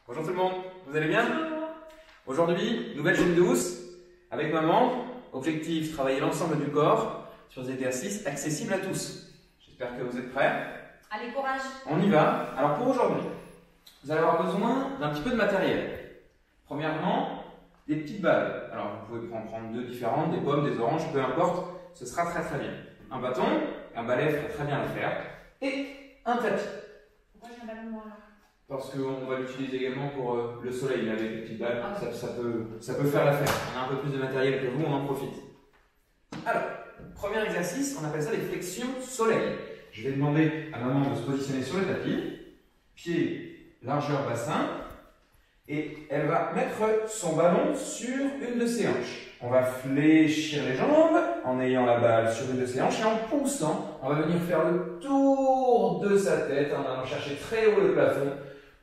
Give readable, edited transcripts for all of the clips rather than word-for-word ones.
Bonjour tout le monde, vous allez bien? Aujourd'hui, nouvelle chaîne douce avec maman. Objectif, travailler l'ensemble du corps sur des exercices accessibles à tous. J'espère que vous êtes prêts. Allez, courage! On y va. Alors pour aujourd'hui, vous allez avoir besoin d'un petit peu de matériel. Premièrement, des petites balles. Alors vous pouvez en prendre deux différentes, des pommes, des oranges, peu importe, ce sera très bien. Un bâton, un balai ferait très bien l'affaire, et un tapis. Pourquoi j'ai un ballon moi là? Parce qu'on va l'utiliser également pour le soleil, mais avec les petites balles, Ah. ça peut faire l'affaire. On a un peu plus de matériel que vous, on en profite. Alors, premier exercice, on appelle ça les flexions soleil. Je vais demander à maman de se positionner sur le tapis, pied, largeur bassin, et elle va mettre son ballon sur une de ses hanches. On va fléchir les jambes en ayant la balle sur une de ses hanches et en poussant, on va venir faire le tour de sa tête en allant chercher très haut le plafond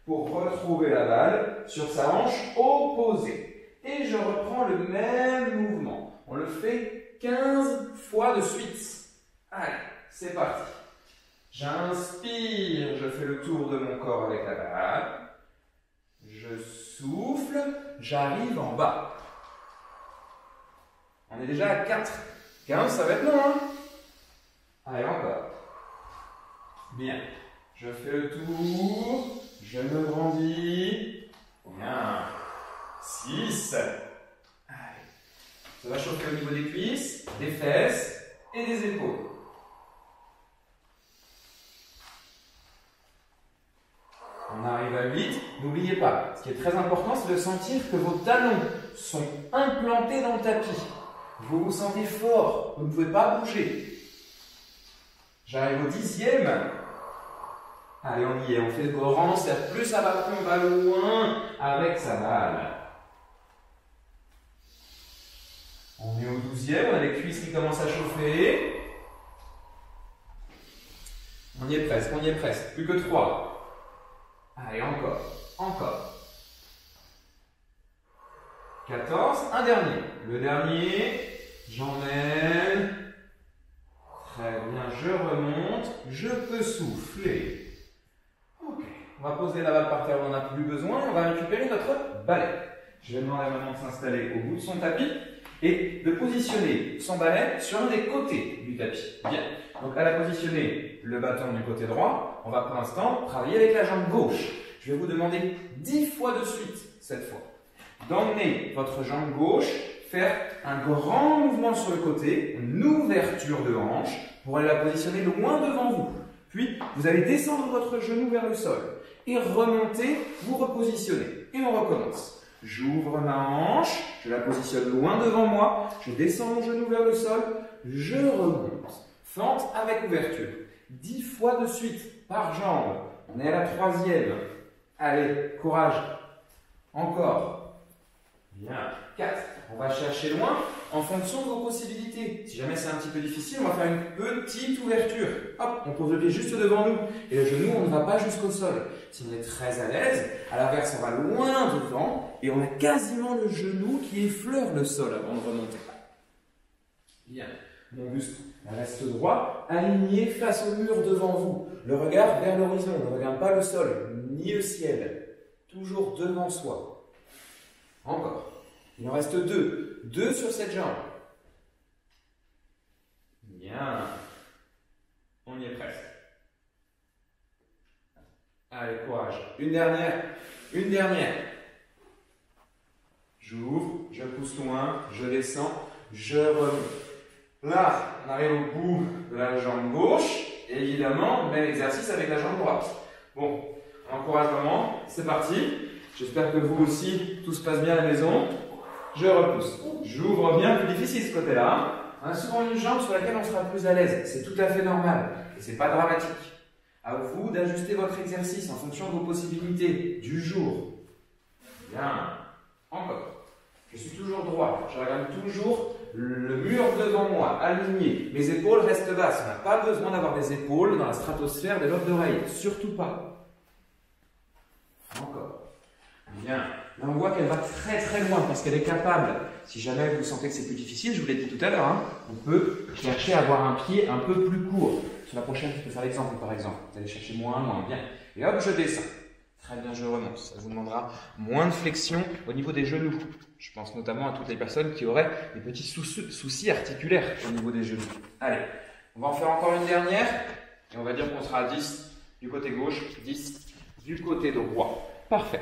pour retrouver la balle sur sa hanche opposée. Et je reprends le même mouvement. On le fait 15 fois de suite. Allez, c'est parti. J'inspire, je fais le tour de mon corps avec la balle. Je souffle, j'arrive en bas. On est déjà à 4. 15, ça va être long, hein? Allez, encore. Bien. Je fais le tour, je me grandis. Bien. 6. Allez. Ça va chauffer au niveau des cuisses, des fesses et des épaules. On arrive à 8. N'oubliez pas, ce qui est très important, c'est de sentir que vos talons sont implantés dans le tapis. Vous vous sentez fort, vous ne pouvez pas bouger. J'arrive au 10e. Allez, on y est, on fait le grand cercle. Plus ça va, plus on va loin avec sa balle. On est au 12e, on a les cuisses qui commencent à chauffer. On y est presque, plus que 3. Allez, encore. 14, un dernier. Le dernier, j'emmène. Très bien, je remonte. Je peux souffler. Ok, on va poser la balle par terre, on n'en a plus besoin. On va récupérer notre balai. Je vais demander à maman de s'installer au bout de son tapis et de positionner son balai sur un des côtés du tapis. Bien. Donc elle a positionné le bâton du côté droit. On va pour l'instant travailler avec la jambe gauche. Je vais vous demander 10 fois de suite, cette fois, d'emmener votre jambe gauche, faire un grand mouvement sur le côté, une ouverture de hanche, pour aller la positionner loin devant vous. Puis, vous allez descendre votre genou vers le sol et remonter, vous repositionner. Et on recommence. J'ouvre ma hanche, je la positionne loin devant moi, je descends mon genou vers le sol, je remonte. Fente avec ouverture. 10 fois de suite par jambe. On est à la 3e. Allez, courage. Encore. Bien. 4. On va chercher loin en fonction de vos possibilités. Si jamais c'est un petit peu difficile, on va faire une petite ouverture. Hop, on pose le pied juste devant nous. Et le genou, on ne va pas jusqu'au sol. Si on est très à l'aise, à l'inverse, on va loin devant et on a quasiment le genou qui effleure le sol avant de remonter. Bien. Mon buste reste droit, aligné face au mur devant vous. Le regard vers l'horizon, ne regarde pas le sol, ni le ciel. Toujours devant soi. Encore. Il en reste 2. 2 sur cette jambe. Bien. On y est presque. Allez, courage. Une dernière. J'ouvre, je pousse loin, je descends, je remonte. Là, on arrive au bout de la jambe gauche. Et évidemment, même exercice avec la jambe droite. Bon, on encourage vraiment. C'est parti. J'espère que vous aussi, tout se passe bien à la maison. Je repousse. J'ouvre bien, plus difficile ce côté-là. On a souvent une jambe sur laquelle on sera plus à l'aise. C'est tout à fait normal. Et c'est pas dramatique. À vous d'ajuster votre exercice en fonction de vos possibilités du jour. Bien. Encore. Je suis toujours droit. Je regarde toujours le mur devant moi, aligné. Mes épaules restent basses. On n'a pas besoin d'avoir des épaules dans la stratosphère des lobes d'oreille. Surtout pas. Encore. Bien. Là, on voit qu'elle va très loin parce qu'elle est capable. Si jamais vous sentez que c'est plus difficile, je vous l'ai dit tout à l'heure, hein, on peut chercher à avoir un pied un peu plus court. Sur la prochaine, tu peux faire l'exemple par exemple. Vous allez chercher moins. Bien. Et hop, je descends. Très bien, je remonte. Ça vous demandera moins de flexion au niveau des genoux. Je pense notamment à toutes les personnes qui auraient des petits soucis articulaires au niveau des genoux. Allez, on va en faire encore une dernière. Et on va dire qu'on sera à 10 du côté gauche, 10 du côté droit. Parfait.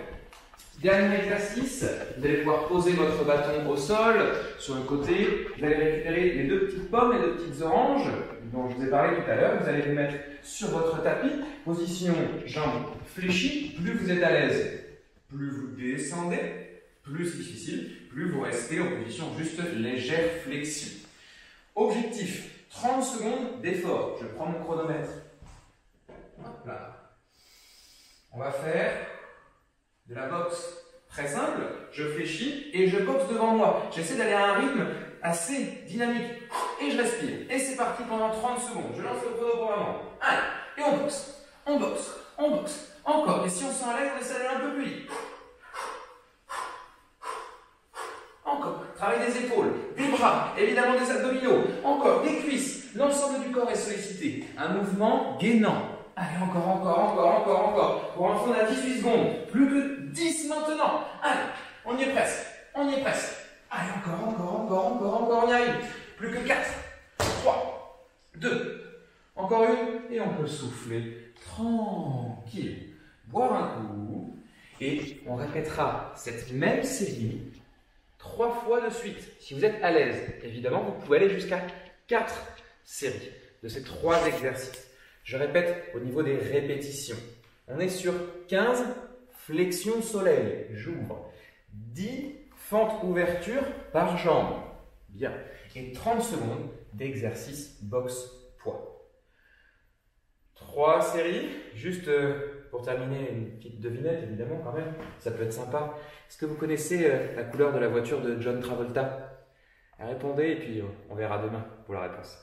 Dernier exercice, vous allez pouvoir poser votre bâton au sol, sur le côté. Vous allez récupérer les deux petites pommes et deux petites oranges dont je vous ai parlé tout à l'heure. Vous allez les mettre sur votre tapis. Position jambes fléchies. Plus vous êtes à l'aise, plus vous descendez. Plus c'est difficile, plus vous restez en position juste légère flexion. Objectif, 30 secondes d'effort. Je prends mon chronomètre. Hop là. On va faire de la boxe très simple, je fléchis et je boxe devant moi. J'essaie d'aller à un rythme assez dynamique et je respire. Et c'est parti pendant 30 secondes. Je lance le chrono pour un moment. Allez, et on boxe, on boxe, on boxe. Encore. Et si on se sent à l'aise, on essaie d'aller un peu plus vite. Encore. Travail des épaules, des bras, évidemment des abdominaux. Encore, des cuisses. L'ensemble du corps est sollicité. Un mouvement gainant. Allez, encore. Pour info, on a 18 secondes. Plus que 10 maintenant. Allez, on y est presque. Allez, encore, on y arrive. Plus que 4, 3, 2. Encore une. Et on peut souffler tranquille. Boire un coup. Et on répétera cette même série 3 fois de suite. Si vous êtes à l'aise, évidemment, vous pouvez aller jusqu'à 4 séries de ces 3 exercices. Je répète au niveau des répétitions. On est sur 15 flexions soleil. J'ouvre. 10 fentes ouverture par jambe. Bien. Et 30 secondes d'exercice boxe poids. 3 séries. Juste pour terminer, une petite devinette, évidemment, quand même. Ça peut être sympa. Est-ce que vous connaissez la couleur de la voiture de John Travolta? Répondez et puis on verra demain pour la réponse.